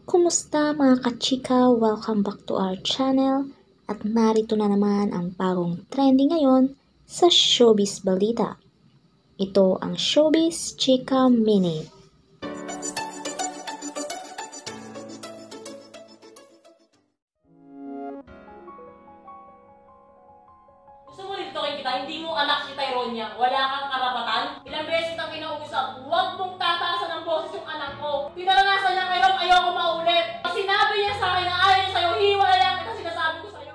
Kumusta mga kachika? Welcome back to our channel at narito na naman ang bagong trending ngayon sa Showbiz Balita. Ito ang Showbiz Chika Minute. Gusto mo rin tokin kita, hindi mo anak si Tyronia, wala kang karapatan. Ilang beses kitang kinausap, huwag mong tataasan ng boses yung anak ko. Pinaranasan niya kay Rob, ayoko maulit. Sinabi niya sa akin na ayaw niya sa'yo, hiwalayan kita, sinasabi ko sa'yo.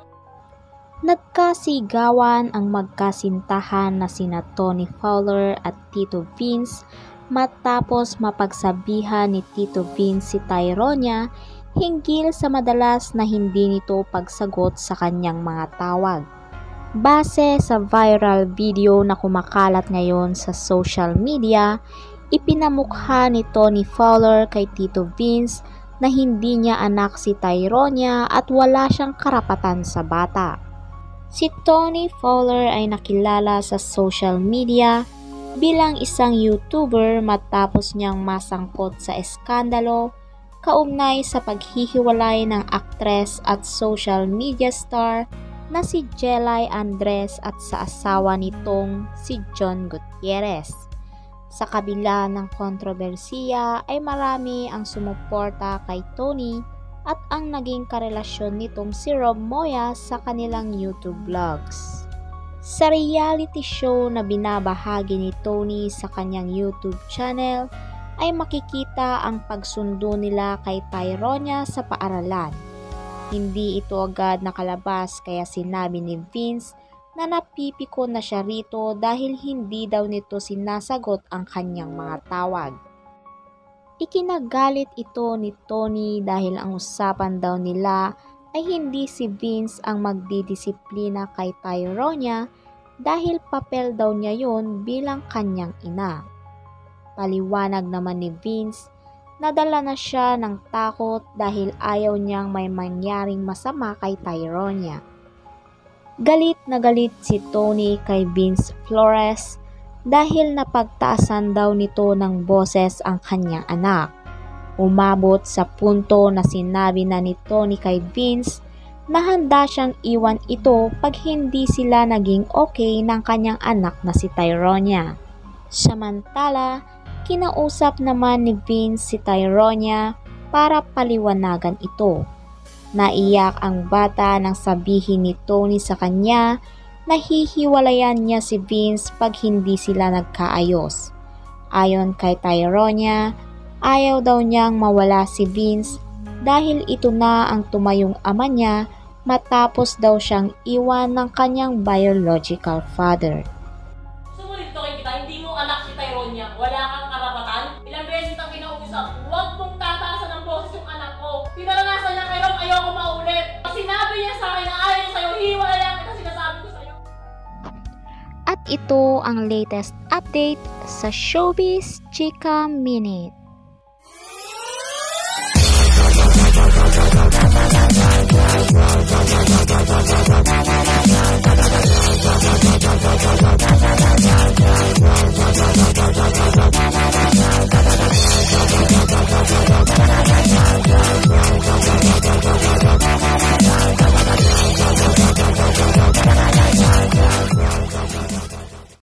Nagkasigawan ang magkasintahan na sina Tony Fowler at Tito Vince matapos mapagsabihan ni Tito Vince si Tyronia hinggil sa madalas na hindi nito pagsagot sa kanyang mga tawag. Base sa viral video na kumakalat ngayon sa social media, ipinamukha ni Tony Fowler kay Tito Vince na hindi niya anak si Tyronia at wala siyang karapatan sa bata. Si Tony Fowler ay nakilala sa social media bilang isang YouTuber matapos niyang masangkot sa eskandalo kaugnay sa paghihiwalay ng aktres at social media star na si Jelay Andres at sa asawa nitong si John Gutierrez. Sa kabila ng kontrobersiya ay marami ang sumuporta kay Tony at ang naging karelasyon nitong si Rob Moya sa kanilang YouTube vlogs. Sa reality show na binabahagi ni Tony sa kanyang YouTube channel ay makikita ang pagsundo nila kay Tyronia sa paaralan. Hindi ito agad nakalabas kaya sinabi ni Vince na napipiko na siya rito dahil hindi daw nito sinasagot ang kanyang mga tawag. Ikinagalit ito ni Tony dahil ang usapan daw nila ay hindi si Vince ang magdidisiplina kay Tyronia dahil papel daw niya yon bilang kanyang ina. Paliwanag naman ni Vince, nadala na siya ng takot dahil ayaw niyang may mangyaring masama kay Tyronia. Galit na galit si Tony kay Vince Flores dahil napagtaasan daw nito ng boses ang kanyang anak. Umabot sa punto na sinabi na ni Tony kay Vince na handa siyang iwan ito pag hindi sila naging okay ng kanyang anak na si Tyronia. Samantala, kinausap naman ni Vince si Tyronia para paliwanagan ito. Naiyak ang bata nang sabihin ni Tony sa kanya na hihiwalayan niya si Vince pag hindi sila nagkaayos. Ayon kay Tyronia, ayaw daw niyang mawala si Vince dahil ito na ang tumayong ama niya matapos daw siyang iwan ng kanyang biological father. Gusto mo rin tokin kita, hindi mo anak si Tyronia, wala kang karapatan. Ilang beses kitang kinausap, huwag mong tataasan ng boses yung anak ko. Pinaranasan niya kay Rob, ayoko maulit. Sinabi niya sa akin na ayaw niya sa'yo, hiwalayan kita, sinasabi ko sa'yo. At ito ang latest update sa Showbiz Chika Minute.